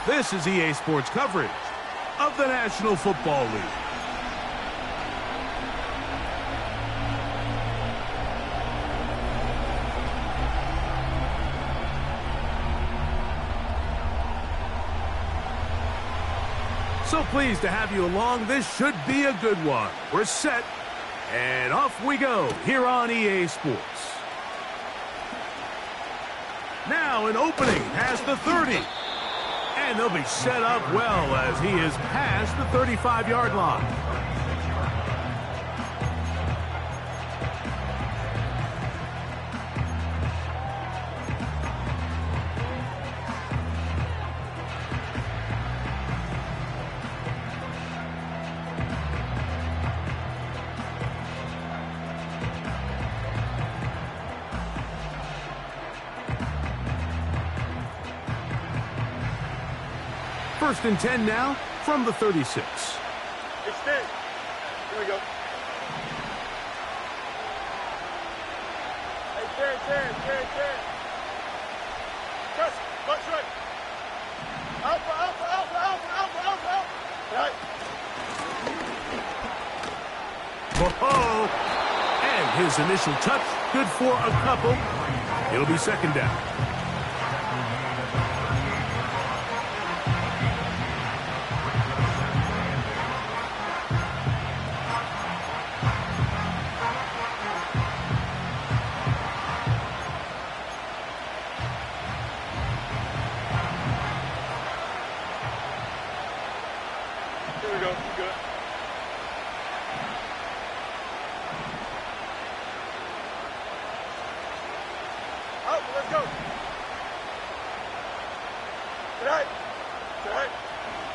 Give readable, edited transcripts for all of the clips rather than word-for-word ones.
This is EA Sports coverage of the National Football League. So pleased to have you along. This should be a good one. We're set, and off we go here on EA Sports. Now an opening past the 30. And they'll be set up well as he is past the 35-yard line. First and 10 now from the 36. Extend. Here we go. Hey, Terry. Trust. March right. Alpha. Right. Whoa! And his initial touch, good for a couple. It'll be second down.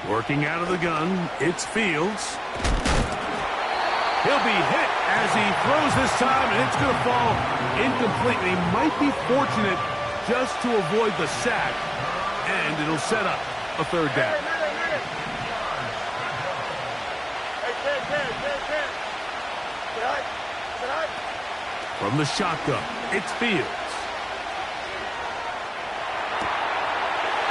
Working out of the gun, it's Fields. He'll be hit as he throws this time, and it's going to fall incompletely. Might be fortunate just to avoid the sack, and it'll set up a third down. From the shotgun, it's Fields.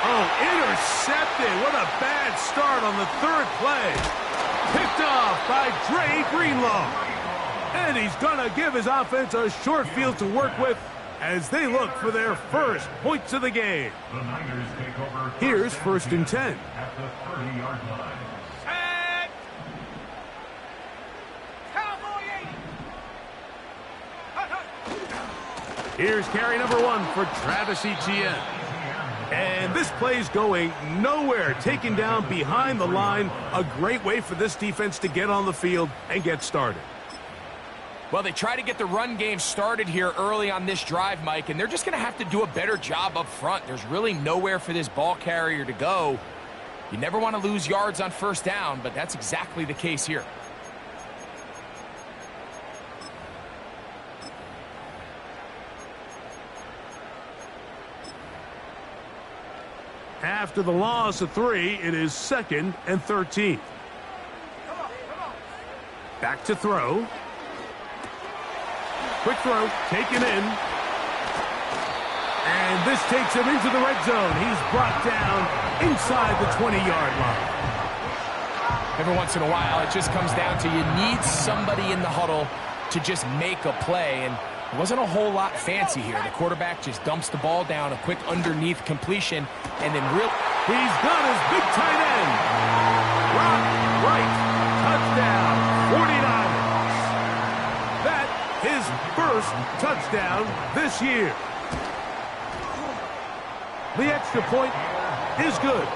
Oh, intercepted. What a bad start on the third play. Picked off by Dre Greenlaw. And he's going to give his offense a short field to work with as they look for their first points of the game. Here's first and 10. At the 30-yard line. Set. Cowboy 80. Here's carry number 1 for Travis Etienne. And this play's going nowhere. Taken down behind the line. A great way for this defense to get on the field and get started. Well, they try to get the run game started here early on this drive, Mike, and they're just going to have to do a better job up front. There's really nowhere for this ball carrier to go. You never want to lose yards on first down, but that's exactly the case here. After the loss of 3, it is 2nd and 13. Back to throw. Quick throw, taken in. And this takes him into the red zone. He's brought down inside the 20-yard line. Every once in a while, it just comes down to you need somebody in the huddle to just make a play, and it wasn't a whole lot fancy here. The quarterback just dumps the ball down, a quick underneath completion, and then he's got his big tight end. Rock right. Touchdown. 49ers. That his first touchdown this year. The extra point is good.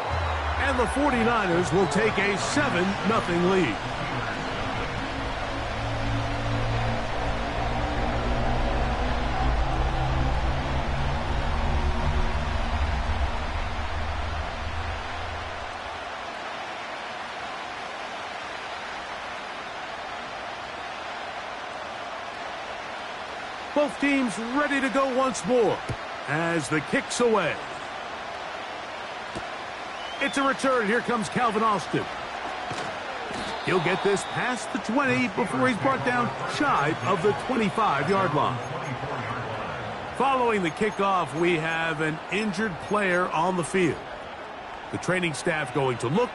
And the 49ers will take a 7-0 lead. Both teams ready to go once more as the kick's away. It's a return. Here comes Calvin Austin. He'll get this past the 20 before he's brought down shy of the 25-yard line. Following the kickoff, we have an injured player on the field. The training staff going to look,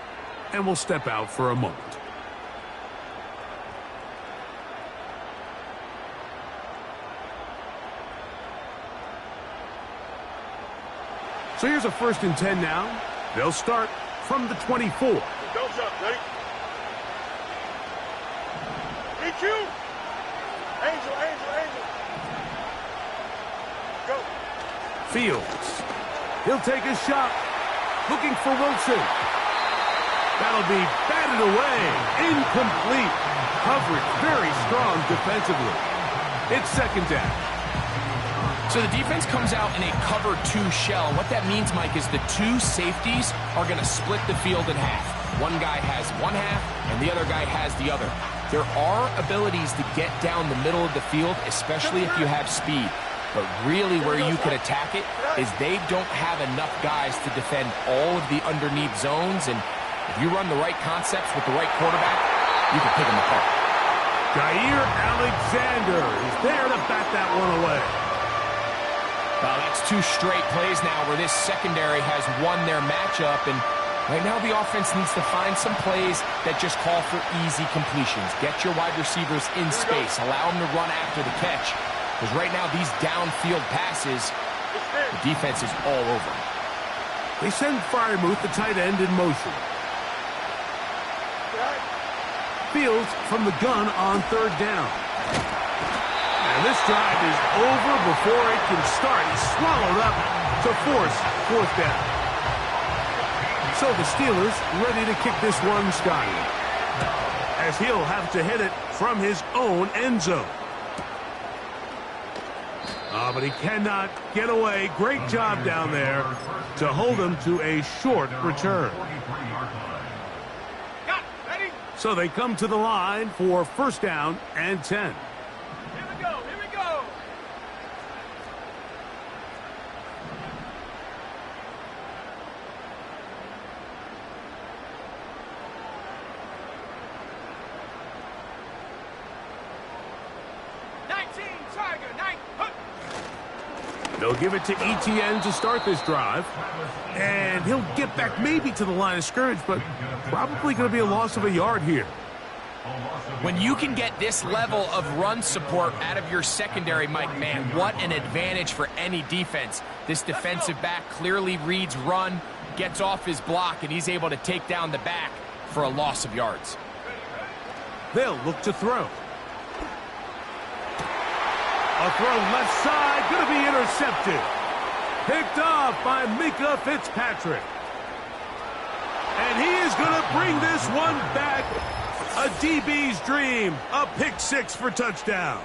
and will step out for a moment. So here's a 1st and 10 now. They'll start from the 24. Goes up, ready? EQ! Angel, angel, angel. Go. Fields. He'll take a shot. Looking for Wilson. That'll be batted away. Incomplete. Coverage very strong defensively. It's 2nd down. So the defense comes out in a cover 2 shell. What that means, Mike, is the 2 safeties are going to split the field in half. One guy has one half, and the other guy has the other. There are abilities to get down the middle of the field, especially if you have speed. But really where you can attack it is they don't have enough guys to defend all of the underneath zones. And if you run the right concepts with the right quarterback, you can pick them apart. Jair Alexander is there to bat that one away. Well, that's 2 straight plays now where this secondary has won their matchup, and right now the offense needs to find some plays that just call for easy completions. Get your wide receivers in space. Allow them to run after the catch, because right now these downfield passes, the defense is all over them. They send Freiermuth, the tight end, in motion. Fields from the gun on 3rd down. And this drive is over before it can start. He's swallowed up to force 4th down. So the Steelers ready to kick this one skyward, as he'll have to hit it from his own end zone. But he cannot get away. Great job down there to hold him to a short return. So they come to the line for 1st down and 10. They'll give it to Etienne to start this drive. And he'll get back maybe to the line of scrimmage, but probably going to be a loss of a yard here. When you can get this level of run support out of your secondary, Mike, man, what an advantage for any defense. This defensive back clearly reads run, gets off his block, and he's able to take down the back for a loss of yards. They'll look to throw. A throw left side, going to be intercepted. Picked off by Mika Fitzpatrick. And he is going to bring this one back. A DB's dream. A pick 6 for touchdown.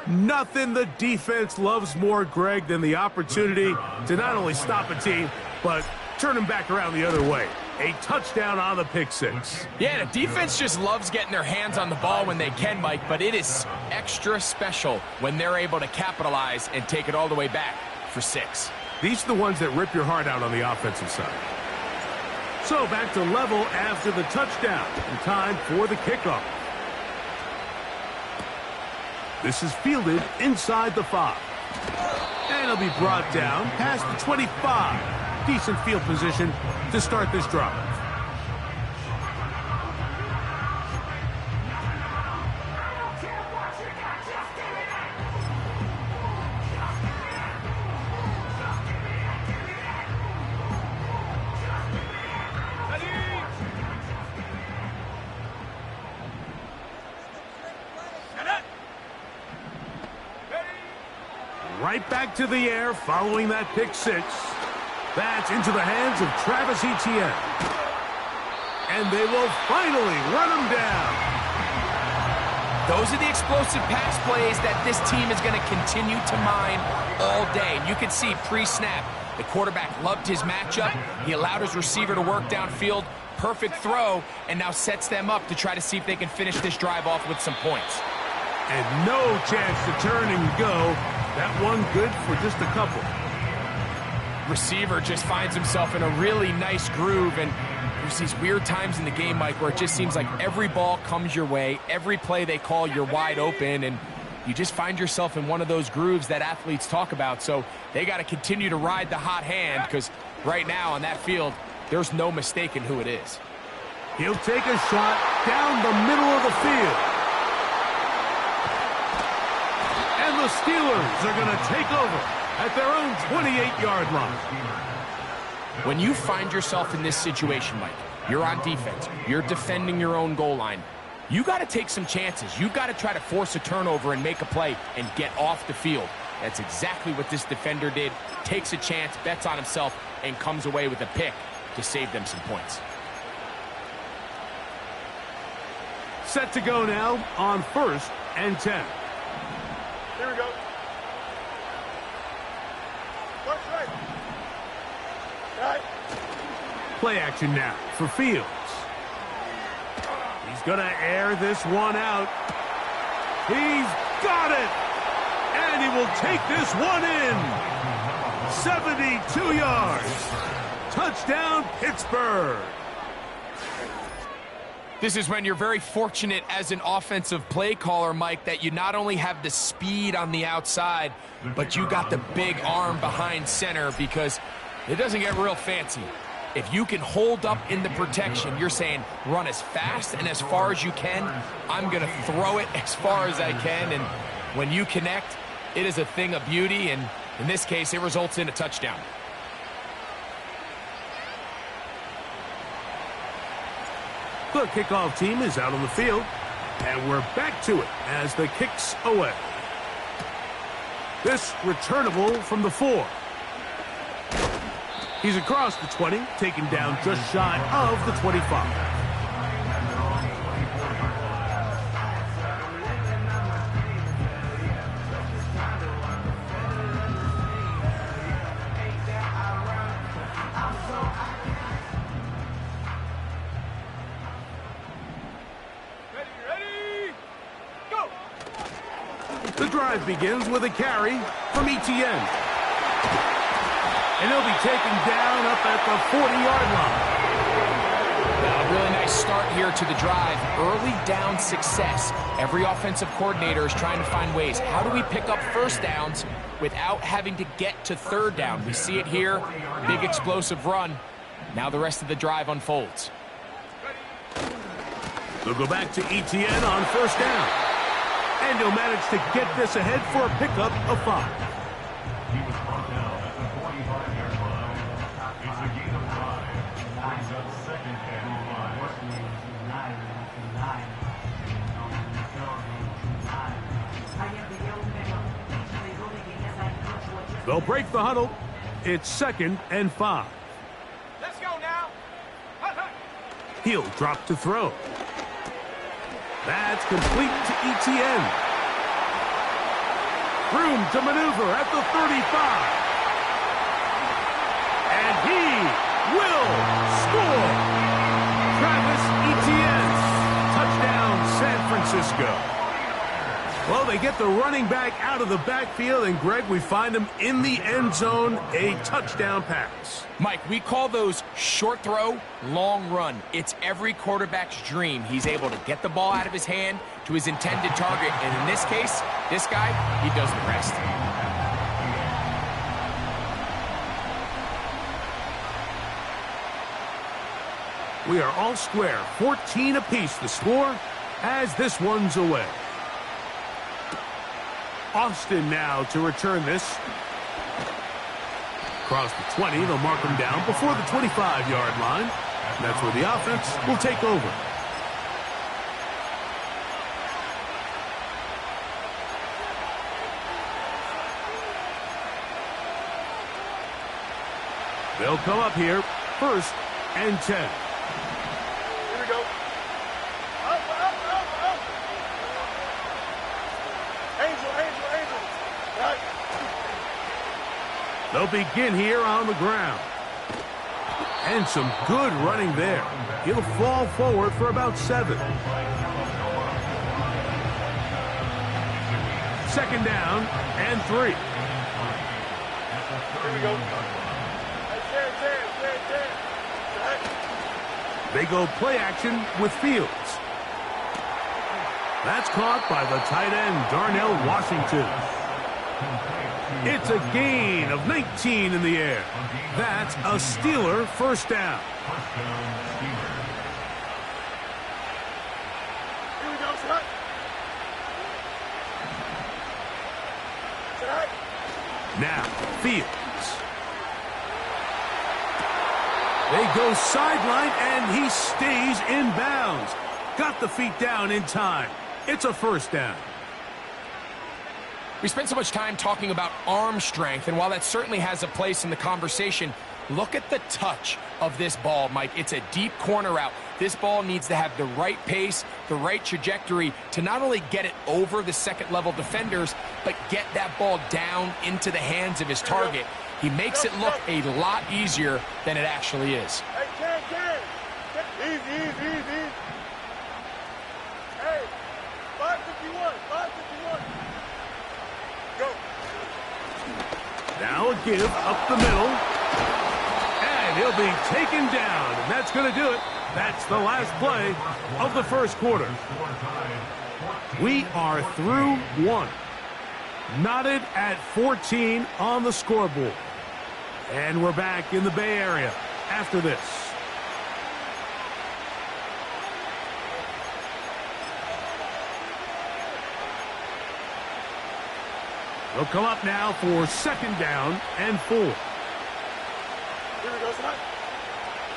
Nothing the defense loves more, Greg, than the opportunity to not only stop a team, but turn them back around the other way. A touchdown on the pick 6. Yeah, the defense just loves getting their hands on the ball when they can, Mike, but it is extra special when they're able to capitalize and take it all the way back for 6. These are the ones that rip your heart out on the offensive side. So back to level after the touchdown. And time for the kickoff. This is fielded inside the 5. And it'll be brought down past the 25. Decent field position to start this drive. Right back to the air following that pick 6. That's into the hands of Travis Etienne. And they will finally run him down. Those are the explosive pass plays that this team is going to continue to mine all day. And you can see pre-snap, the quarterback loved his matchup. He allowed his receiver to work downfield. Perfect throw, and now sets them up to try to see if they can finish this drive off with some points. And no chance to turn and go. That one good for just a couple. Receiver just finds himself in a really nice groove, and there's these weird times in the game, Mike, where it just seems like every ball comes your way, every play they call, you're wide open, and you just find yourself in one of those grooves that athletes talk about. So they got to continue to ride the hot hand, because right now on that field, there's no mistaking who it is. He'll take a shot down the middle of the field. And the Steelers are going to take over at their own 28-yard line. When you find yourself in this situation, Mike, you're on defense, you're defending your own goal line, you got to take some chances. You got to try to force a turnover and make a play and get off the field. That's exactly what this defender did. Takes a chance, bets on himself, and comes away with a pick to save them some points. Set to go now on 1st and 10. Here we go. Watch right. Right. Play action now for Fields. He's going to air this one out. He's got it! And he will take this one in. 72 yards. Touchdown, Pittsburgh. This is when you're very fortunate as an offensive play caller, Mike, that you not only have the speed on the outside, but you got the big arm behind center, because it doesn't get real fancy. If you can hold up in the protection, you're saying run as fast and as far as you can. I'm going to throw it as far as I can. And when you connect, it is a thing of beauty. And in this case, it results in a touchdown. The kickoff team is out on the field, and we're back to it as the kick's away. This returnable from the 4. He's across the 20, taken down just shy of the 25. The drive begins with a carry from Etienne. And he'll be taken down up at the 40-yard line. A really nice start here to the drive. Early down success. Every offensive coordinator is trying to find ways. How do we pick up first downs without having to get to third down? We see it here. Big explosive run. Now the rest of the drive unfolds. They'll go back to Etienne on first down. And he'll manage to get this ahead for a pickup of 5. They'll break the huddle. It's 2nd and 5. Let's go now. He'll drop to throw. That's complete to Etienne. Room to maneuver at the 35. And he will score. Travis Etienne. Touchdown, San Francisco. Well, they get the running back out of the backfield, and Greg, we find him in the end zone, a touchdown pass. Mike, we call those short throw, long run. It's every quarterback's dream. He's able to get the ball out of his hand to his intended target, and in this case, this guy, he does the rest. We are all square, 14 apiece the score as this one's away. Austin now to return this. Across the 20, they'll mark him down before the 25-yard line. That's where the offense will take over. They'll come up here, 1st and 10. Here we go. Up, up, up, up. Angel, angel, angel. Right. They'll begin here on the ground. And some good running there. He'll fall forward for about 7. 2nd down and 3. Here we go. Right. They go play action with Fields. That's caught by the tight end, Darnell Washington. It's a gain of 19 in the air. That's a Steeler first down. Here we go, Scott. Now, Fields. They go sideline, and he stays in bounds. Got the feet down in time. It's a first down. We spent so much time talking about arm strength, and while that certainly has a place in the conversation, look at the touch of this ball, Mike. It's a deep corner route. This ball needs to have the right pace, the right trajectory to not only get it over the second-level defenders, but get that ball down into the hands of his target. He makes it look a lot easier than it actually is. Hey, Ken. Easy. Hey, 551. Go. Now a give up the middle. And he'll be taken down. And that's going to do it. That's the last play of the first quarter. We are through one. Knotted at 14 on the scoreboard. And we're back in the Bay Area after this. They'll come up now for second down and 4. Here we go, son.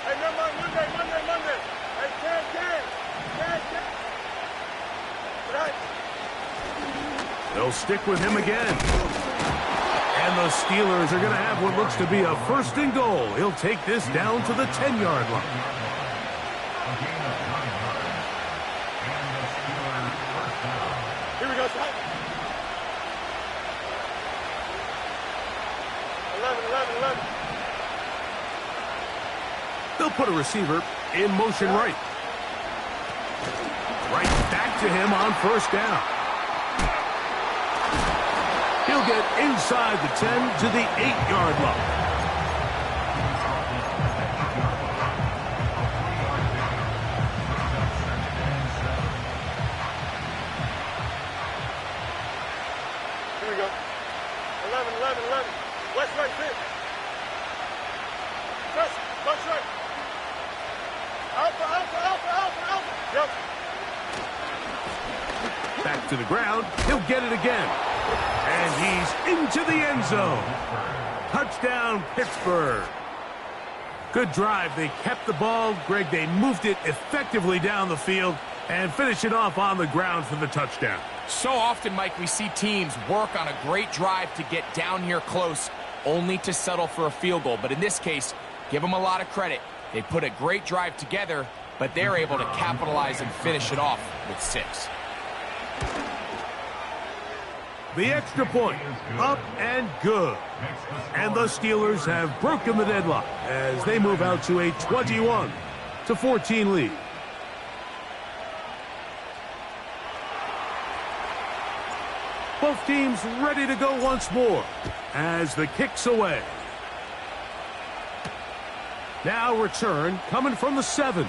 Hey, Monday. Hey, Ken. Right. They'll stick with him again. And the Steelers are going to have what looks to be a first and goal. He'll take this down to the 10-yard line. Here we go, son. 11. They'll put a receiver in motion right. Right back to him on first down. He'll get inside the 10 to the 8-yard line. Here we go. 11. West right fit. Touch right. Alpha. Yep. Back to the ground. He'll get it again. And he's into the end zone. Touchdown, Pittsburgh. Good drive. They kept the ball. Greg, they moved it effectively down the field and finish it off on the ground for the touchdown. So often, Mike, we see teams work on a great drive to get down here close, only to settle for a field goal. But in this case, give them a lot of credit. They put a great drive together, but they're able to capitalize and finish it off with 6. The extra point, up and good. And the Steelers have broken the deadlock as they move out to a 21-14 lead. Both teams ready to go once more as the kick's away. Now return coming from the 7.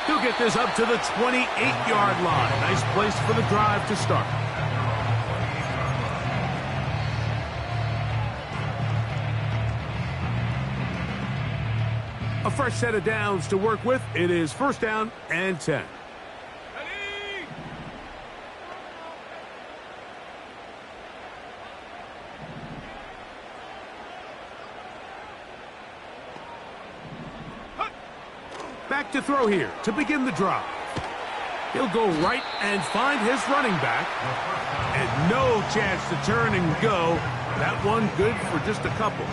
He'll get this up to the 28-yard line. Nice place for the drive to start. A fresh set of downs to work with. It is first down and 10. Back to throw here to begin the drive. He'll go right and find his running back. And no chance to turn and go. That one good for just a couple.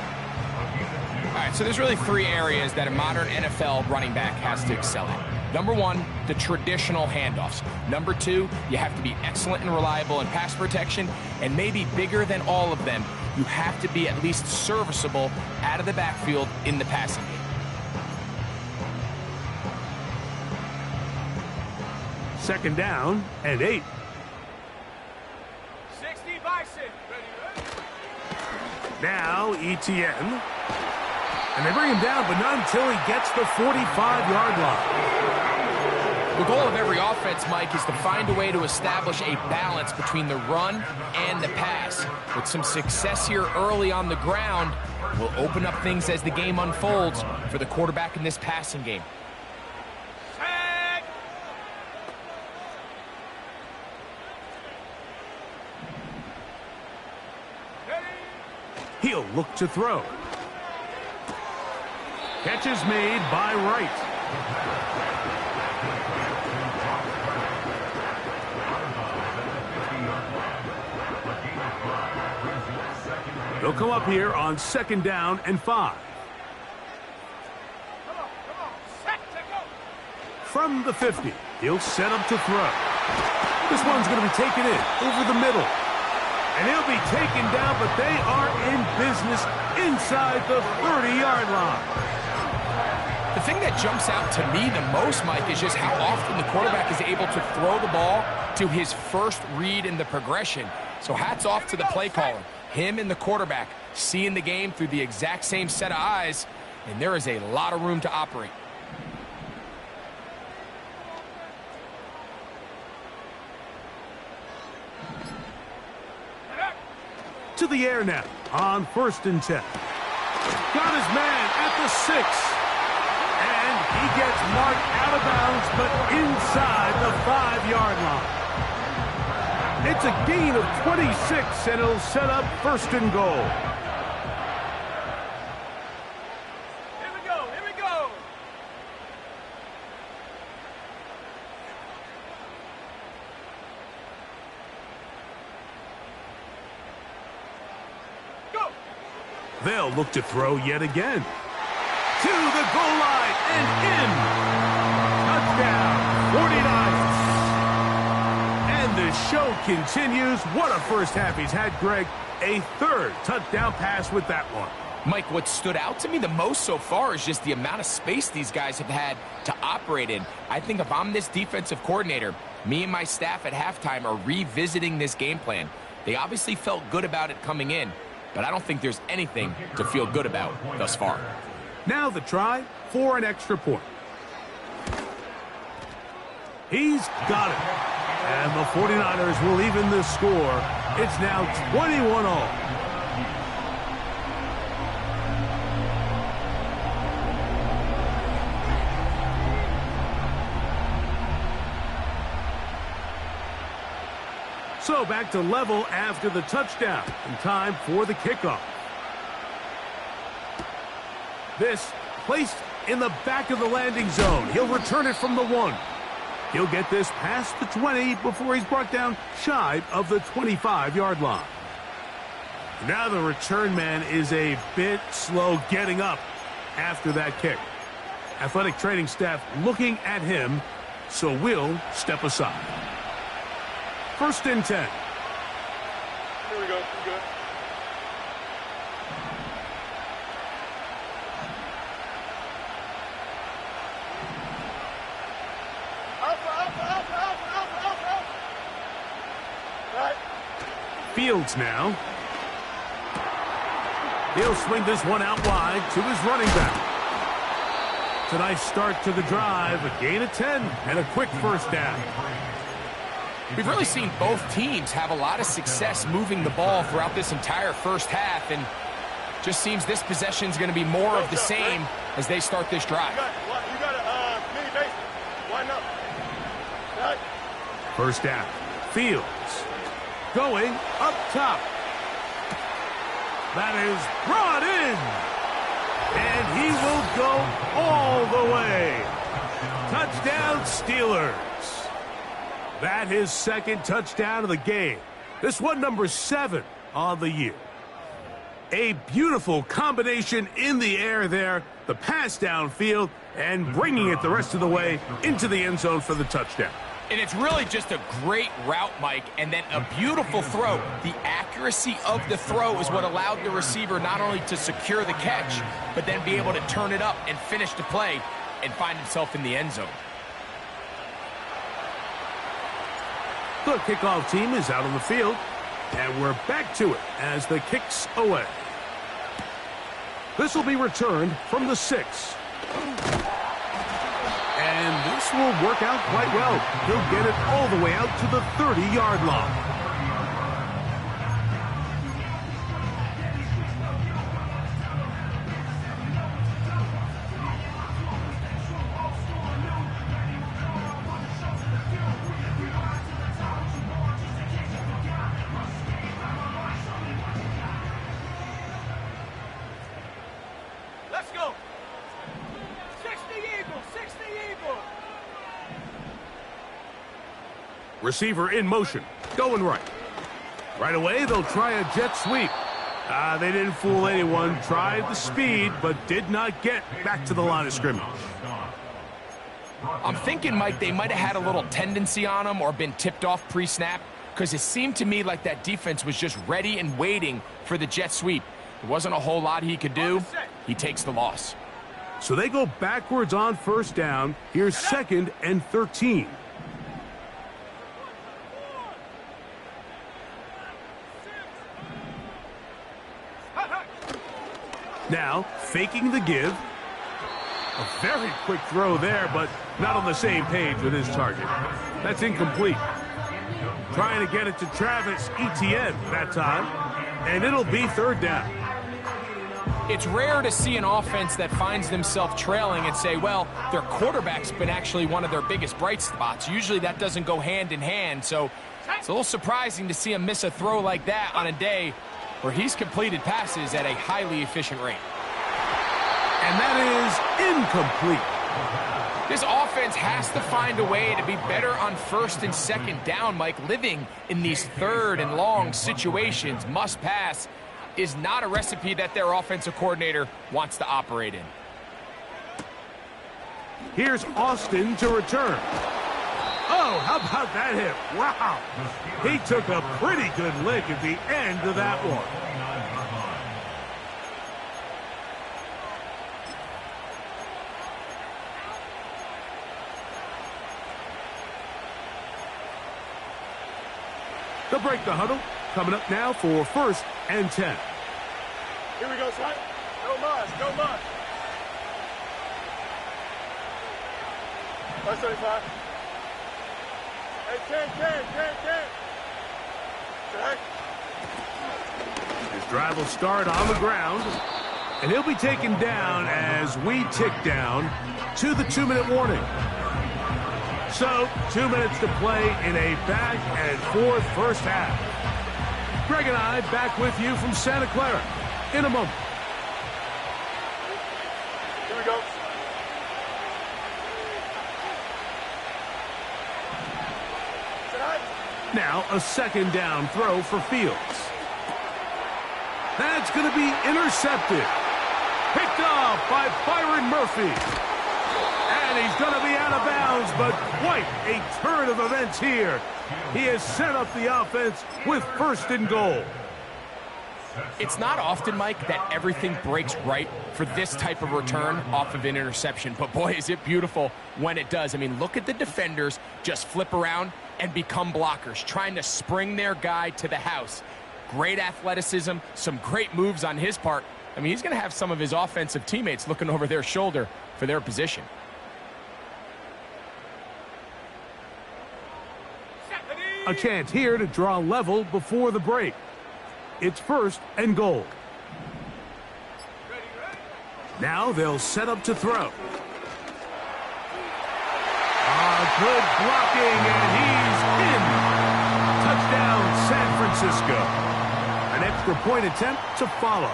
All right, so there's really 3 areas that a modern NFL running back has to excel in. Number 1, the traditional handoffs. Number 2, you have to be excellent and reliable in pass protection. And maybe bigger than all of them, you have to be at least serviceable out of the backfield in the passing game. Second down and 8. 60 Bison. Now Etienne. And they bring him down, but not until he gets the 45-yard line. The goal of every offense, Mike, is to find a way to establish a balance between the run and the pass. With some success here early on the ground, will open up things as the game unfolds for the quarterback in this passing game. He'll look to throw. Catch is made by Wright. He'll come up here on 2nd down and 5. From the 50, he'll set up to throw. This one's going to be taken in over the middle. And he'll be taken down, but they are in business inside the 30-yard line. The thing that jumps out to me the most, Mike, is just how often the quarterback is able to throw the ball to his first read in the progression. So hats off to the play caller. Him and the quarterback seeing the game through the exact same set of eyes, and there is a lot of room to operate. To the air now on 1st and 10. Got his man at the 6. And he gets marked out of bounds, but inside the 5-yard line. It's a gain of 26, and it'll set up 1st and goal. Here we go, here we go. Go. They'll look to throw yet again. To the goal line and in. Touchdown, 49ers. And the show continues. What a first half he's had, Greg. A 3rd touchdown pass with that one. Mike, what stood out to me the most so far is just the amount of space these guys have had to operate in. I think if I'm this defensive coordinator, me and my staff at halftime are revisiting this game plan. They obviously felt good about it coming in, but I don't think there's anything to feel good about thus far. Now the try for an extra point. He's got it. And the 49ers will even the score. It's now 21-all. So back to level after the touchdown. And time for the kickoff. This placed in the back of the landing zone. He'll return it from the 1. He'll get this past the 20 before he's brought down shy of the 25-yard line. Now the return man is a bit slow getting up after that kick. Athletic training staff looking at him, so we'll step aside. 1st and 10. Here we go. We're good. Fields now. He'll swing this one out wide to his running back. It's a nice start to the drive, a gain of 10, and a quick 1st down. We've really seen both teams have a lot of success moving the ball throughout this entire first half, and just seems this possession is going to be more of the same as they start this drive. You got a mini basement. Why not? Right. 1st down. Fields going up top. That is brought in. And he will go all the way. Touchdown, Steelers. That his 2nd touchdown of the game. This one number 7 on the year. A beautiful combination in the air there. The pass downfield and bringing it the rest of the way into the end zone for the touchdown. And it's really just a great route, Mike, and then a beautiful throw. The accuracy of the throw is what allowed the receiver not only to secure the catch, but then be able to turn it up and finish the play and find himself in the end zone. The kickoff team is out on the field, and we're back to it as the kick's away. This will be returned from the 6. And this will work out quite well. He'll get it all the way out to the 30-yard line. Let's go. 60 Eagles, 60 Eagles. Receiver in motion, going right. Right away, they'll try a jet sweep. They didn't fool anyone. Tried the speed, but did not get back to the line of scrimmage. I'm thinking, Mike, they might have had a little tendency on him or been tipped off pre-snap, because it seemed to me like that defense was just ready and waiting for the jet sweep. There wasn't a whole lot he could do. He takes the loss. So they go backwards on first down. Here's 2nd and 13. Now, faking the give. A very quick throw there, but not on the same page with his target. That's incomplete. Trying to get it to Travis Etienne that time, and it'll be 3rd down. It's rare to see an offense that finds themselves trailing and say, well, their quarterback's been actually one of their biggest bright spots. Usually that doesn't go hand in hand, so it's a little surprising to see him miss a throw like that on a day where he's completed passes at a highly efficient rate. And that is incomplete. This offense has to find a way to be better on 1st and 2nd down, Mike. Living in these 3rd and long situations, must pass, is not a recipe that their offensive coordinator wants to operate in. Here's Austin to return. Oh, how about that hit? Wow. He took a pretty good lick at the end of that one. They'll break the huddle. Coming up now for 1st and 10. Here we go, son. Go Mars, go Mars. Tt25. Hey, 10. Check. His drive will start on the ground, and he'll be taken down as we tick down to the 2-minute warning. So, 2 minutes to play in a back-and-forth first half. Greg and I back with you from Santa Clara in a moment. Here we go. Now a 2nd down throw for Fields. That's going to be intercepted. Picked off by Byron Murphy. And he's going to be out of bounds, but quite a turn of events here. He has set up the offense with 1st and goal. It's not often, Mike, that everything breaks right for this type of return off of an interception. But, boy, is it beautiful when it does. I mean, look at the defenders just flip around and become blockers, trying to spring their guy to the house. Great athleticism, some great moves on his part. I mean, he's going to have some of his offensive teammates looking over their shoulder for their position. A chance here to draw level before the break. It's 1st and goal. Now they'll set up to throw. Good blocking, and he's in. Touchdown, San Francisco. An extra point attempt to follow.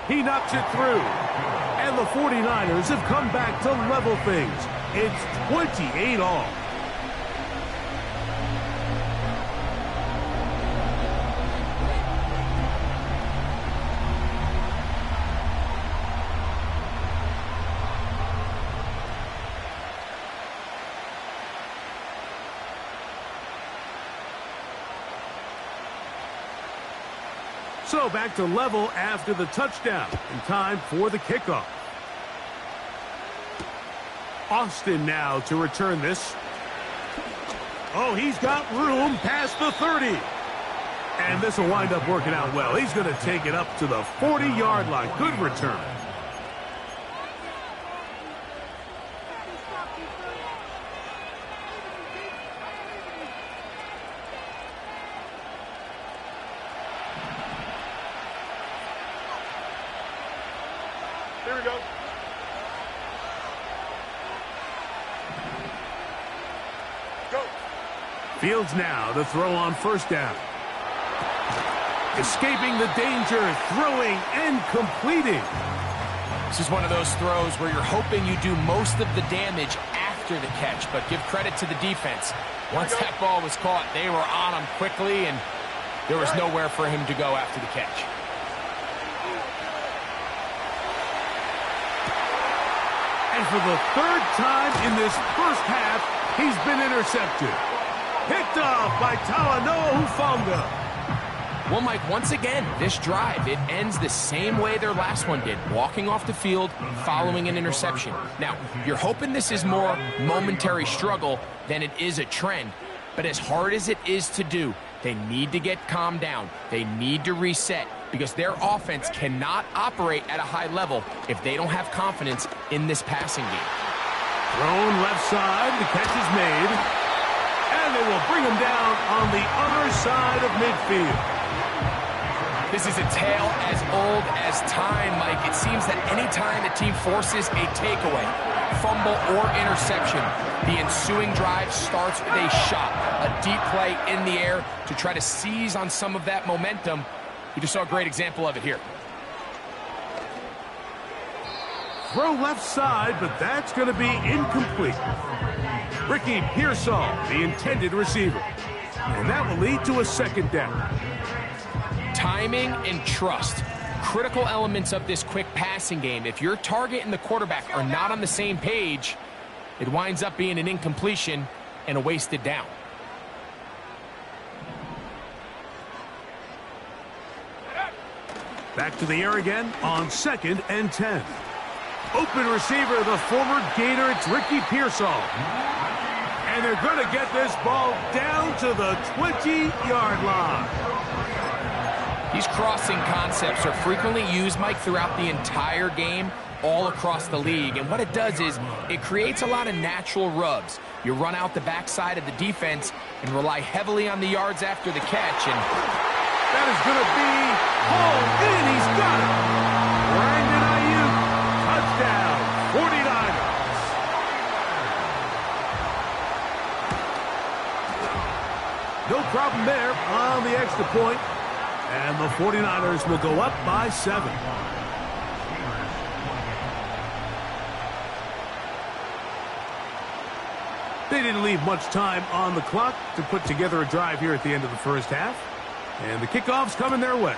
He knocks it through. And the 49ers have come back to level things. It's 28 all. So back to level after the touchdown. In time for the kickoff. Austin now to return this. Oh, he's got room past the 30. And this will wind up working out well. He's going to take it up to the 40-yard line. Good return. Here we go. Go. Fields now to throw on first down. Escaping the danger, throwing and completing. This is one of those throws where you're hoping you do most of the damage after the catch, but give credit to the defense. Once that ball was caught, they were on him quickly, and there was nowhere for him to go after the catch. And for the third time in this first half, he's been intercepted. Picked off by Talanoa Hufanga. Well, Mike, once again, this drive, it ends the same way their last one did, walking off the field following an interception. Now, you're hoping this is more momentary struggle than it is a trend, but as hard as it is to do, they need to get calmed down. They need to reset because their offense cannot operate at a high level if they don't have confidence in this passing game. Thrown left side, the catch is made, and they will bring him down on the other side of midfield. This is a tale as old as time, Mike. It seems that any time a team forces a takeaway, fumble, or interception, the ensuing drive starts with a shot, a deep play in the air to try to seize on some of that momentum. You just saw a great example of it here. Throw left side, but that's going to be incomplete. Ricky Pearsall, the intended receiver. And that will lead to a second down. Timing and trust, critical elements of this quick passing game. If your target and the quarterback are not on the same page, it winds up being an incompletion and a wasted down. Back to the air again on 2nd and 10. Open receiver, the former Gator, it's Ricky Pearsall. And they're going to get this ball down to the 20-yard line. These crossing concepts are frequently used, Mike, throughout the entire game, all across the league. And what it does is it creates a lot of natural rubs. You run out the backside of the defense and rely heavily on the yards after the catch. And that is going to be hauled in. He's got it. Brandon Ayuk, touchdown, 49ers. No problem there on the extra point. And the 49ers will go up by 7. They didn't leave much time on the clock to put together a drive here at the end of the first half. And the kickoff's coming their way.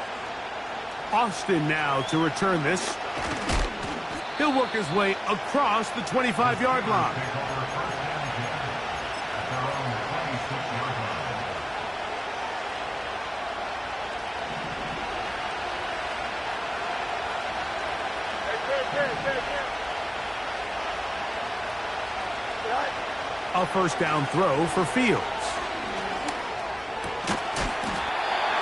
Austin now to return this. He'll work his way across the 25-yard line. A first down throw for Fields.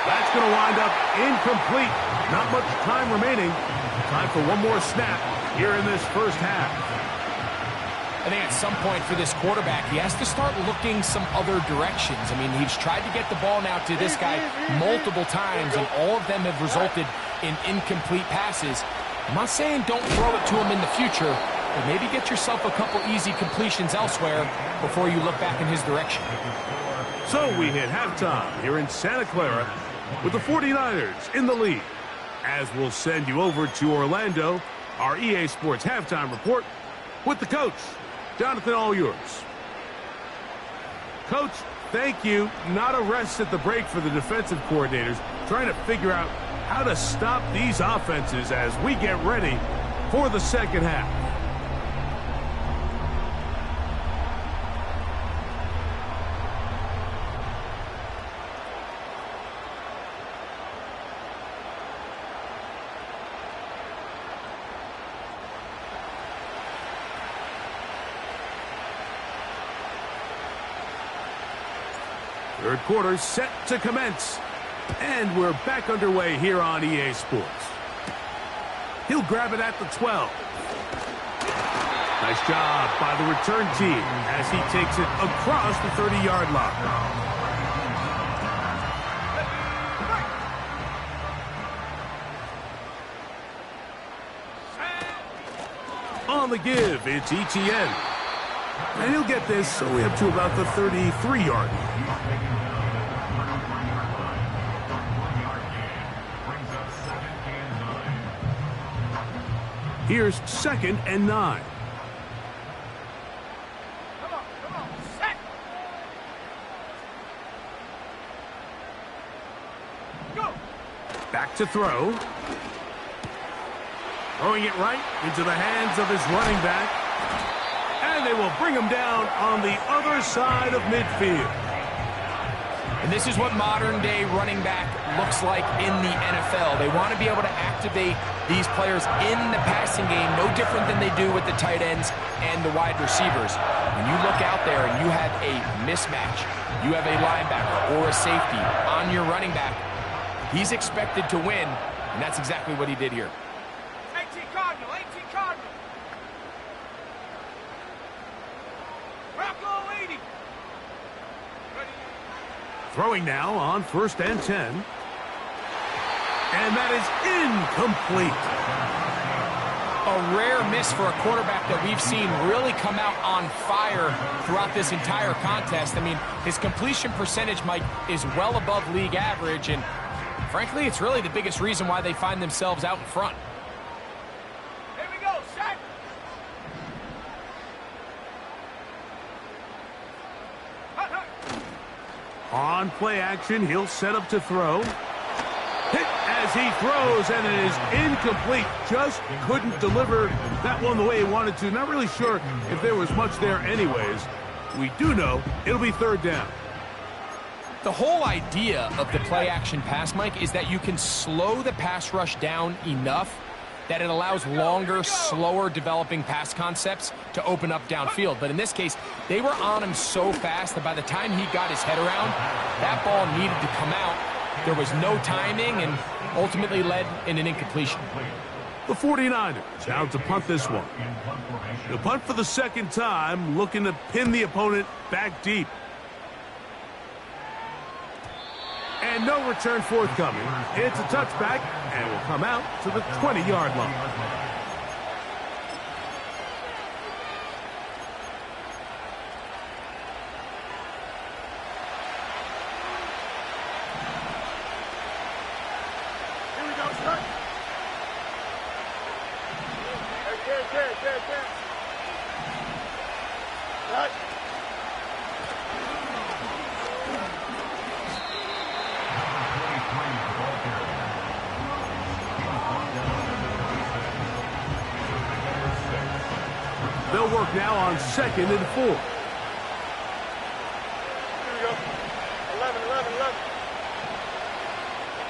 That's going to wind up incomplete. Not much time remaining. Time for one more snap here in this first half. I think at some point for this quarterback, he has to start looking some other directions. I mean, he's tried to get the ball now to this guy multiple times, and all of them have resulted in incomplete passes. I'm not saying don't throw it to him in the future, but maybe get yourself a couple easy completions elsewhere before you look back in his direction. So we hit halftime here in Santa Clara with the 49ers in the lead. As we'll send you over to Orlando, our EA Sports halftime report with the coach, Jonathan, all yours. Coach, thank you. Not a rest at the break for the defensive coordinators, trying to figure out how to stop these offenses as we get ready for the second half. Third quarter set to commence. And we're back underway here on EA Sports. He'll grab it at the 12. Nice job by the return team as he takes it across the 30-yard line. On the give, it's ETN. And he'll get this so we have to about the 33-yard line. Here's 2nd and 9. Come on, set. Go. Back to throw. Throwing it right into the hands of his running back. And they will bring him down on the other side of midfield. And this is what modern-day running back looks like in the NFL. They want to be able to activate these players in the passing game, no different than they do with the tight ends and the wide receivers. When you look out there and you have a mismatch, you have a linebacker or a safety on your running back, he's expected to win, and that's exactly what he did here. 18 Cardinal, 18 Cardinal. Rocco 80. Throwing now on 1st and 10. And that is incomplete. A rare miss for a quarterback that we've seen really come out on fire throughout this entire contest. I mean, his completion percentage, Mike, is well above league average, and frankly, it's really the biggest reason why they find themselves out in front. Here we go, set. Hut, hut. On play action, he'll set up to throw. Hit as he throws, and it is incomplete. Just couldn't deliver that one the way he wanted to. Not really sure if there was much there anyways. We do know it'll be 3rd down. The whole idea of the play action pass, Mike, is that you can slow the pass rush down enough that it allows longer, slower developing pass concepts to open up downfield. But in this case, they were on him so fast that by the time he got his head around, that ball needed to come out. There was no timing and ultimately led in an incompletion. The 49ers out to punt this one. The punt for the 2nd time, looking to pin the opponent back deep. And no return forthcoming. It's a touchback and will come out to the 20-yard line. Here we go, start. There. Right. They'll work now on 2nd and 4. Here we go. 11.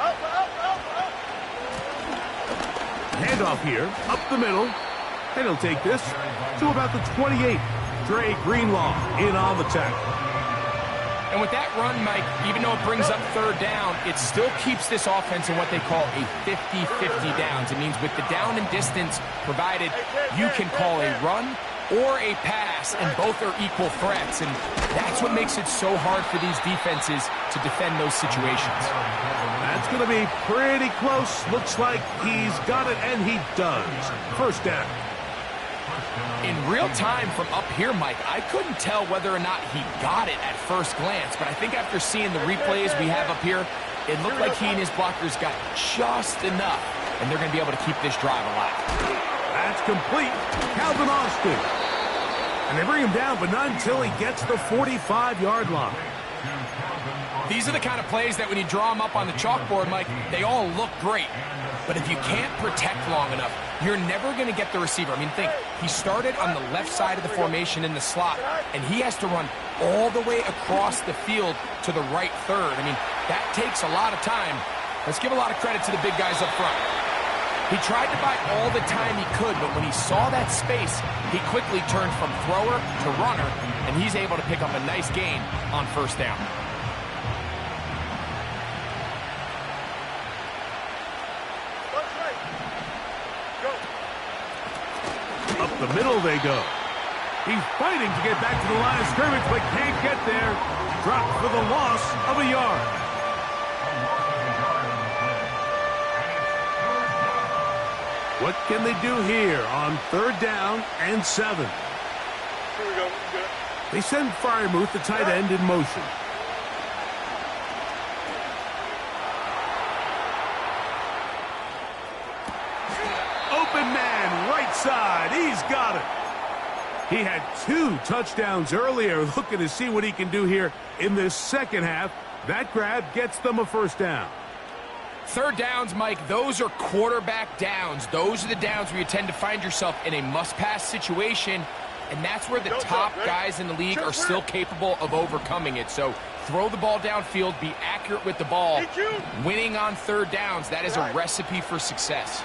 Up. Handoff here, up the middle. And he'll take this to about the 28. Dre Greenlaw in on the tackle. And with that run, Mike, even though it brings up 3rd down, it still keeps this offense in what they call a 50-50 downs. It means with the down and distance provided, you can call a run or a pass, and both are equal threats. And that's what makes it so hard for these defenses to defend those situations. That's going to be pretty close. Looks like he's got it, and he does. 1st down. In real time from up here, Mike, I couldn't tell whether or not he got it at first glance, but I think after seeing the replays we have up here, it looked like he and his blockers got just enough, and they're going to be able to keep this drive alive. That's complete. Calvin Austin. And they bring him down, but not until he gets the 45-yard line. These are the kind of plays that when you draw them up on the chalkboard, Mike, they all look great. But if you can't protect long enough, you're never going to get the receiver. I mean, think, he started on the left side of the formation in the slot, and he has to run all the way across the field to the right third. I mean, that takes a lot of time. Let's give a lot of credit to the big guys up front. He tried to buy all the time he could, but when he saw that space, he quickly turned from thrower to runner, and he's able to pick up a nice gain on 1st down. Up the middle they go. He's fighting to get back to the line of scrimmage, but can't get there. Dropped for the loss of a yard. What can they do here on 3rd down and 7? Here we go. Good. They send Freiermuth, the tight end, in motion. Open man, right side. He's got it. He had 2 touchdowns earlier. Looking to see what he can do here in this second half. That grab gets them a 1st down. 3rd downs, Mike, those are quarterback downs. Those are the downs where you tend to find yourself in a must-pass situation, and that's where the top guys in the league are still capable of overcoming it. So throw the ball downfield, be accurate with the ball. Winning on 3rd downs, that is a recipe for success.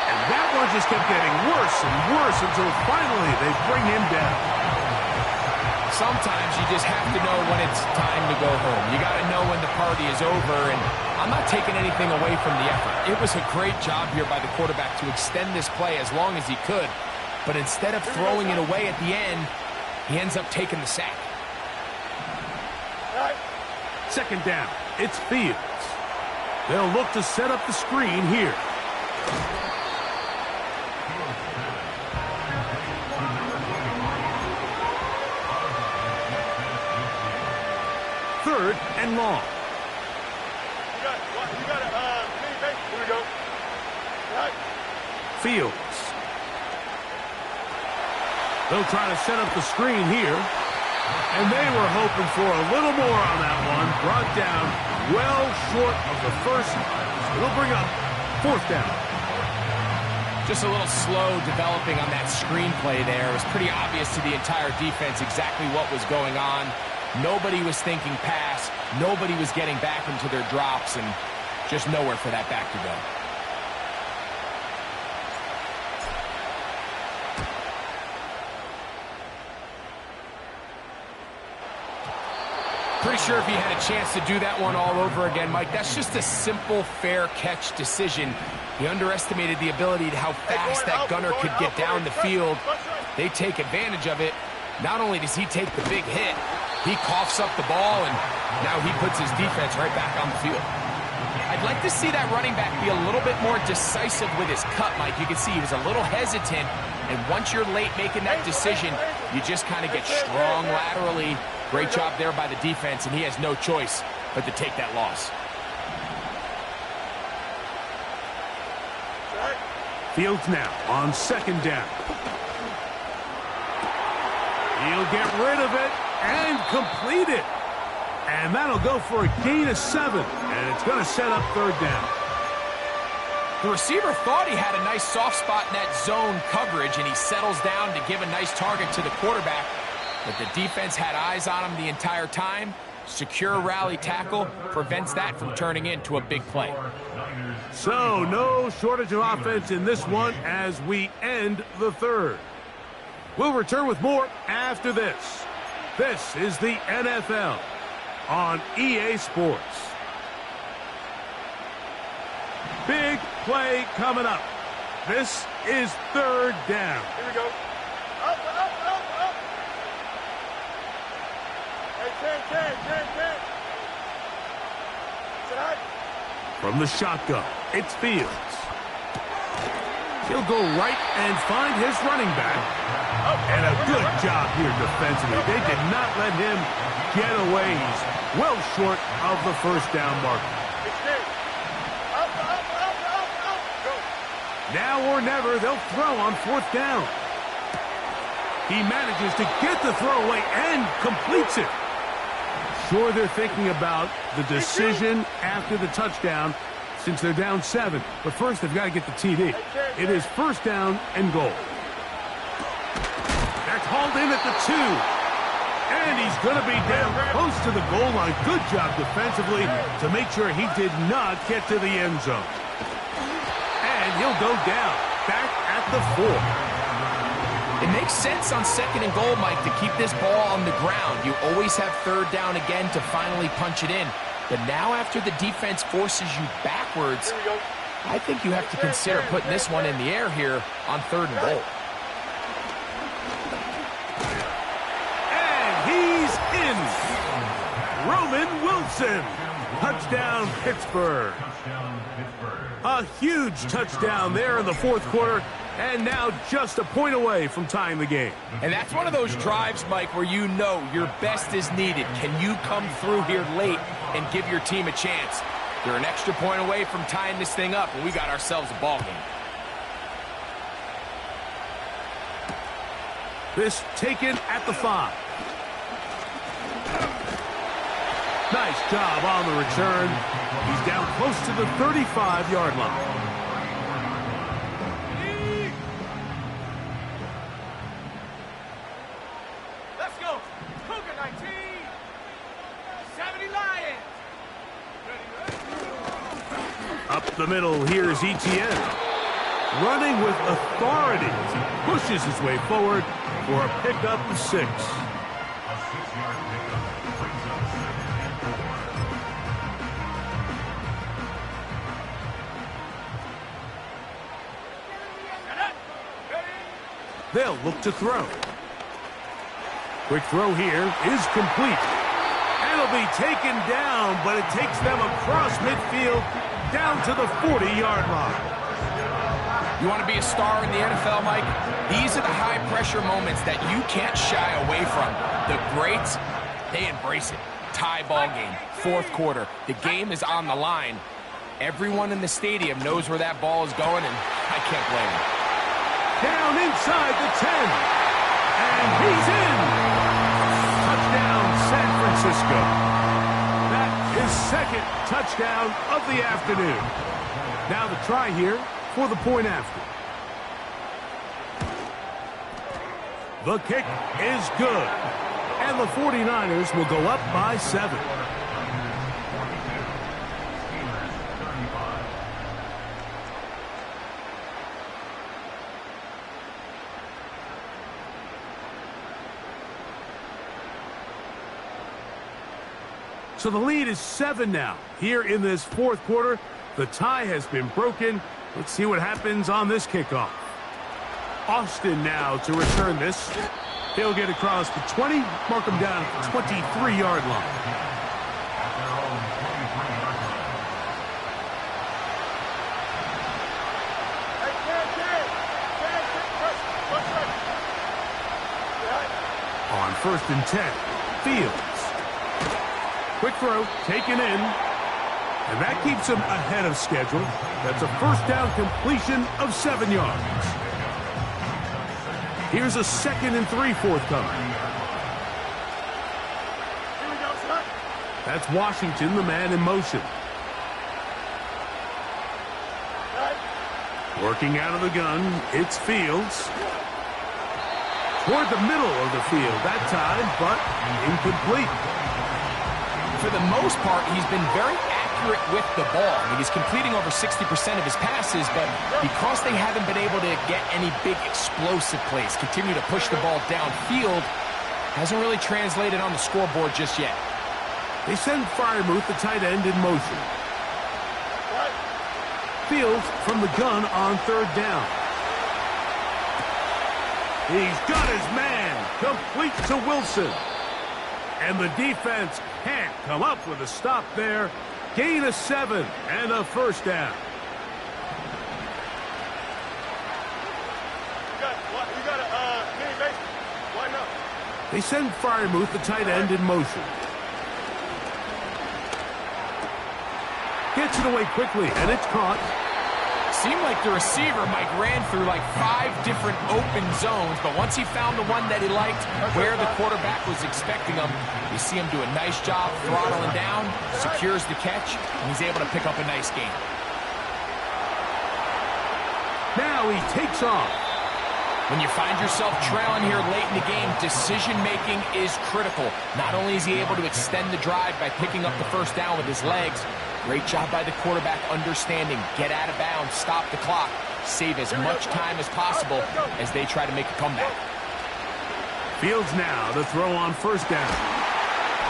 And that one just kept getting worse and worse until finally they bring him down. Sometimes you just have to know when it's time to go home. You got to know when the party is over, and I'm not taking anything away from the effort. It was a great job here by the quarterback to extend this play as long as he could, but instead of throwing it away at the end, he ends up taking the sack. 2nd down, it's Fields. They'll look to set up the screen here. Third and long. You got it. Here we go. Right. Fields. They'll try to set up the screen here. And they were hoping for a little more on that one. Brought down well short of the first. It'll bring up 4th down. Just a little slow developing on that screenplay there. It was pretty obvious to the entire defense exactly what was going on. Nobody was thinking pass. Nobody was getting back into their drops, and just nowhere for that back to go. Pretty sure if he had a chance to do that one all over again, Mike, that's just a simple, fair catch decision. He underestimated the ability to how fast that gunner could get down the field. They take advantage of it. Not only does he take the big hit, he coughs up the ball, and now he puts his defense right back on the field. I'd like to see that running back be a little bit more decisive with his cut, Mike. You can see he was a little hesitant, and once you're late making that decision, you just kind of get strong laterally. Great job there by the defense, and he has no choice but to take that loss. Fields now on 2nd down. He'll get rid of it and complete it. And that'll go for a gain of 7. And it's going to set up 3rd down. The receiver thought he had a nice soft spot in that zone coverage, and he settles down to give a nice target to the quarterback. But the defense had eyes on him the entire time. Secure rally tackle prevents that from turning into a big play. So no shortage of offense in this one as we end the 3rd. We'll return with more after this. This is the NFL on EA Sports. Big play coming up. This is 3rd down. Here we go. Up. Hey, 10. Sit high. From the shotgun, it's Fields. He'll go right and find his running back. And a good job here defensively. They did not let him get away. He's well short of the 1st down marker. Up. Go. Now or never, they'll throw on 4th down. He manages to get the throw away and completes it. Sure, they're thinking about the decision after the touchdown since they're down 7. But first, they've got to get the TD. It is 1st down and goal. That's hauled in at the 2. And he's going to be down close to the goal line. Good job defensively to make sure he did not get to the end zone. And he'll go down, back at the 4. It makes sense on 2nd and goal, Mike, to keep this ball on the ground. You always have 3rd down again to finally punch it in. But now after the defense forces you backwards, I think you have to consider putting this one in the air here on 3rd and goal. Roman Wilson. Touchdown, Pittsburgh. A huge touchdown there in the fourth quarter, and now just a point away from tying the game. And that's one of those drives, Mike, where you know your best is needed. Can you come through here late and give your team a chance? You're an extra point away from tying this thing up, and we got ourselves a ball game. This taken at the 5. Nice job on the return. He's down close to the 35-yard line. Let's go. Cougar 19. 70 Lions. Up the middle, here's Etienne. Running with authority. He pushes his way forward for a pickup of 6. They'll look to throw. Quick throw here is complete. And it'll be taken down, but it takes them across midfield down to the 40-yard line. You want to be a star in the NFL, Mike? These are the high-pressure moments that you can't shy away from. The greats, they embrace it. Tie ball game, fourth quarter. The game is on the line. Everyone in the stadium knows where that ball is going, and I can't blame them. Down inside the 10. And he's in. Touchdown, San Francisco. That is second touchdown of the afternoon. Now the try here for the point after. The kick is good. And the 49ers will go up by 7. So the lead is 7 now. Here in this fourth quarter, the tie has been broken. Let's see what happens on this kickoff. Austin now to return this. He'll get across the 20, mark him down at the 23-yard line. On 1st and 10, Fields. Quick throw, taken in, and that keeps him ahead of schedule. That's a first down completion of 7 yards. Here's a 2nd and 3 forthcoming. Here we go, son. That's Washington, the man in motion. Working out of the gun, it's Fields. Toward the middle of the field that time, but incomplete. For the most part, he's been very accurate with the ball. I mean, he's completing over 60% of his passes, but because they haven't been able to get any big explosive plays, continue to push the ball downfield, hasn't really translated on the scoreboard just yet. They send Freiermuth, the tight end, in motion. Fields from the gun on 3rd down. He's got his man, complete to Wilson. And the defense can't come up with a stop there. Gain of 7 and a first down. You got a mini base. Why not? They send Freiermuth, the tight end, in motion. Gets it away quickly, and it's caught. Seemed like the receiver, Mike, ran through like 5 different open zones, but once he found the one that he liked, where the quarterback was expecting him, you see him do a nice job throttling down, secures the catch, and he's able to pick up a nice gain. Now he takes off. When you find yourself trailing here late in the game, decision-making is critical. Not only is he able to extend the drive by picking up the first down with his legs, great job by the quarterback understanding, get out of bounds, stop the clock, save as much time as possible as they try to make a comeback. Fields now to throw on 1st down.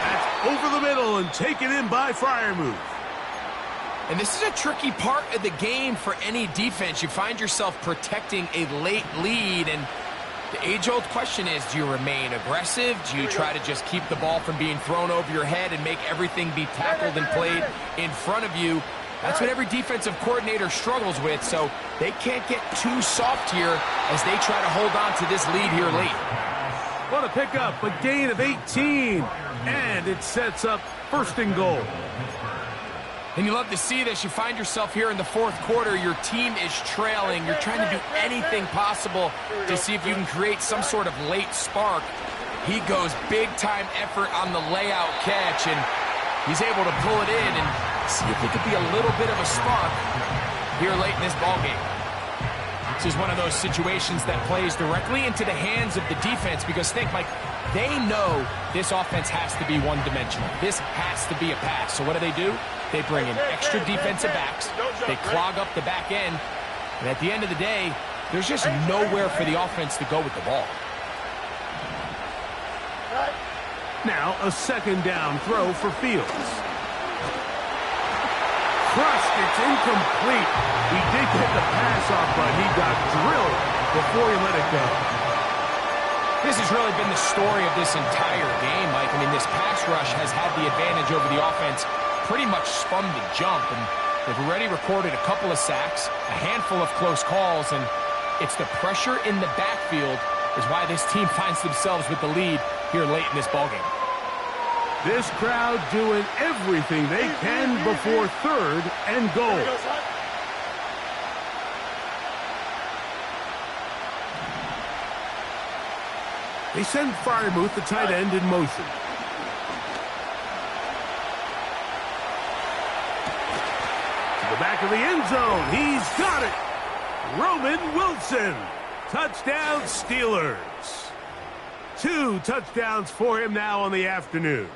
That's over the middle and taken in by Freiermuth. And this is a tricky part of the game for any defense. You find yourself protecting a late lead, and The age-old question is, do you remain aggressive? Do you try to just keep the ball from being thrown over your head and make everything be tackled and played in front of you? That's what every defensive coordinator struggles with, so they can't get too soft here as they try to hold on to this lead here late. What a pickup, a gain of 18, and it sets up 1st and goal. And you love to see this. You find yourself here in the 4th quarter. Your team is trailing. You're trying to do anything possible to see if you can create some sort of late spark. He goes big-time effort on the layout catch, and he's able to pull it in and see if it could be a little bit of a spark here late in this ballgame. This is one of those situations that plays directly into the hands of the defense because think, Mike, they know this offense has to be one-dimensional. This has to be a pass. So what do? They bring in extra defensive backs. They clog up the back end. And at the end of the day, there's just nowhere for the offense to go with the ball. Now a 2nd down throw for Fields. Crushed, it's incomplete. He did get the pass off, but he got drilled before he let it go. This has really been the story of this entire game, Mike. I mean, this pass rush has had the advantage over the offense pretty much from the jump, and they've already recorded a couple of sacks, a handful of close calls, and it's the pressure in the backfield is why this team finds themselves with the lead here late in this ballgame. This crowd doing everything they can before 3rd and goal. They send Freiermuth, the tight end, in motion. To the back of the end zone. He's got it. Roman Wilson. Touchdown, Steelers. 2 touchdowns for him now on the afternoon.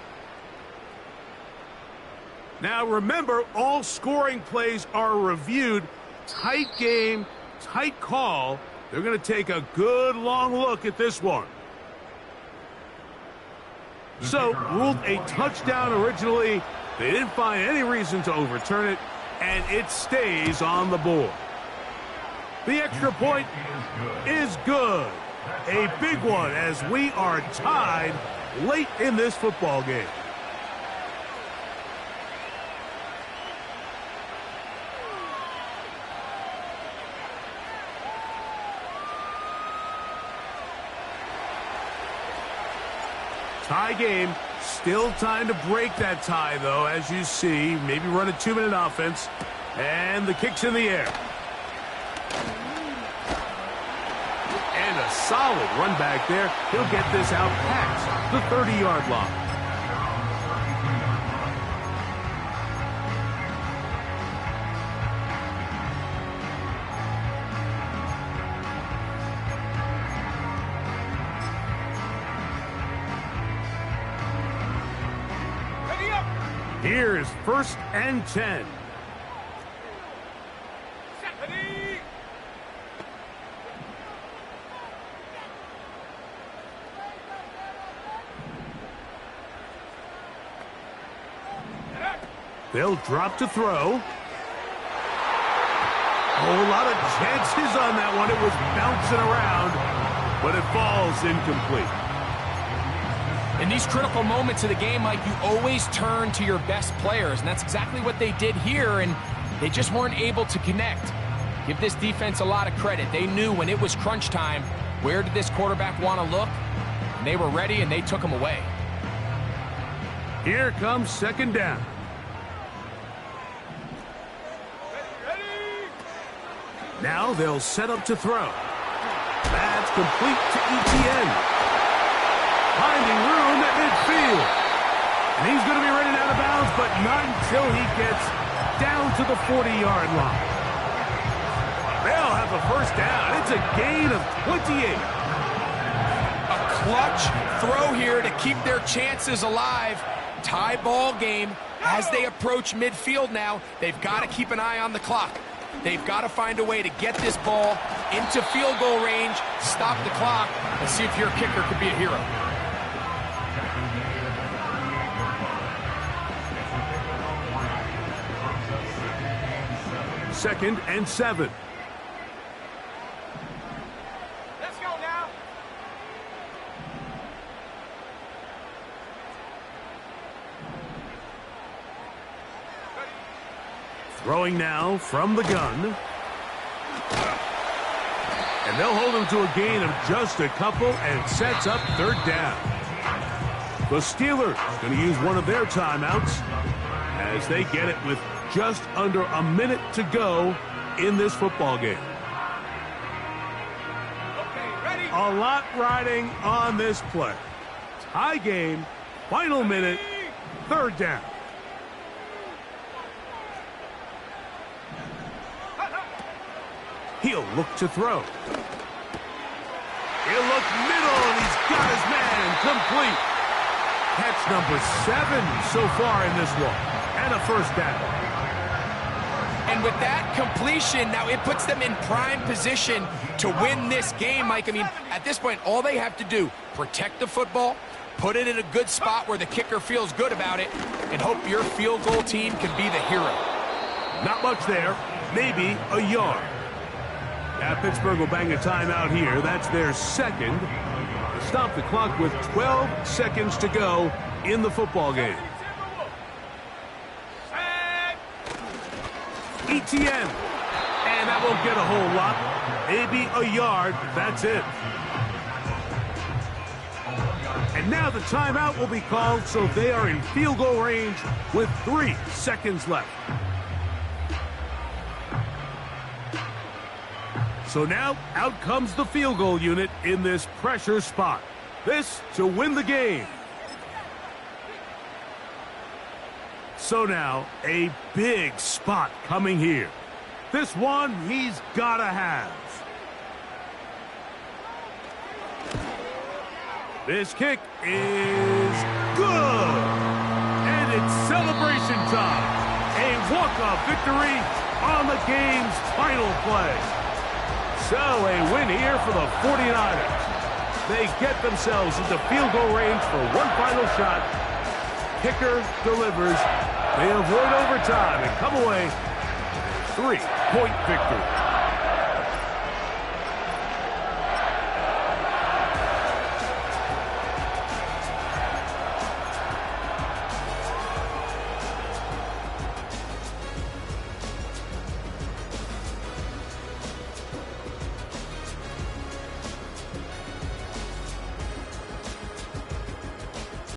Now remember, all scoring plays are reviewed. Tight game, tight call. They're going to take a good long look at this one. So, ruled a touchdown originally. They didn't find any reason to overturn it, and it stays on the board. The extra point is good. A big one as we are tied late in this football game. Tie game. Still time to break that tie, though, as you see. Maybe run a 2-minute offense. And the kick's in the air. And a solid run back there. He'll get this out past the 30-yard line. Here's 1st and 10. They'll drop to throw. A whole lot of chances on that one. It was bouncing around, but it falls incomplete. In these critical moments of the game, Mike, you always turn to your best players, and that's exactly what they did here, and they just weren't able to connect. Give this defense a lot of credit. They knew when it was crunch time, where did this quarterback want to look? And they were ready, and they took him away. Here comes 2nd down. Now they'll set up to throw. That's complete to Etienne. Finding room at midfield. And he's going to be running out of bounds, but not until he gets down to the 40-yard line. They'll have a 1st down. It's a gain of 28. A clutch throw here to keep their chances alive. Tie ball game as they approach midfield now. They've got to keep an eye on the clock. They've got to find a way to get this ball into field goal range, stop the clock, and see if your kicker could be a hero. Second and 7. Let's go now. Throwing now from the gun. And they'll hold him to a gain of just a couple and sets up third down. The Steelers going to use one of their timeouts as they get it with just under a minute to go in this football game. Okay, ready? A lot riding on this play. Tie game, final minute, third down. He'll look to throw. He'll look middle, and he's got his man complete. Catch number 7 so far in this one, and a first down. And with that completion, now it puts them in prime position to win this game, Mike. I mean, at this point, all they have to do, protect the football, put it in a good spot where the kicker feels good about it, and hope your field goal team can be the hero. Not much there, maybe a yard. Now Pittsburgh will bang a timeout here. That's their second. Stop the clock with 12 seconds to go in the football game. Etienne. And that won't get a whole lot. Maybe a yard. That's it. And now the timeout will be called, so they are in field goal range with 3 seconds left. So now, out comes the field goal unit in this pressure spot. This to win the game. So now, a big spot coming here. This one he's gotta have. This kick is good. And it's celebration time. A walk-off victory on the game's final play. So a win here for the 49ers. They get themselves into field goal range for one final shot. Kicker delivers. They avoid overtime and come away with a 3-point victory.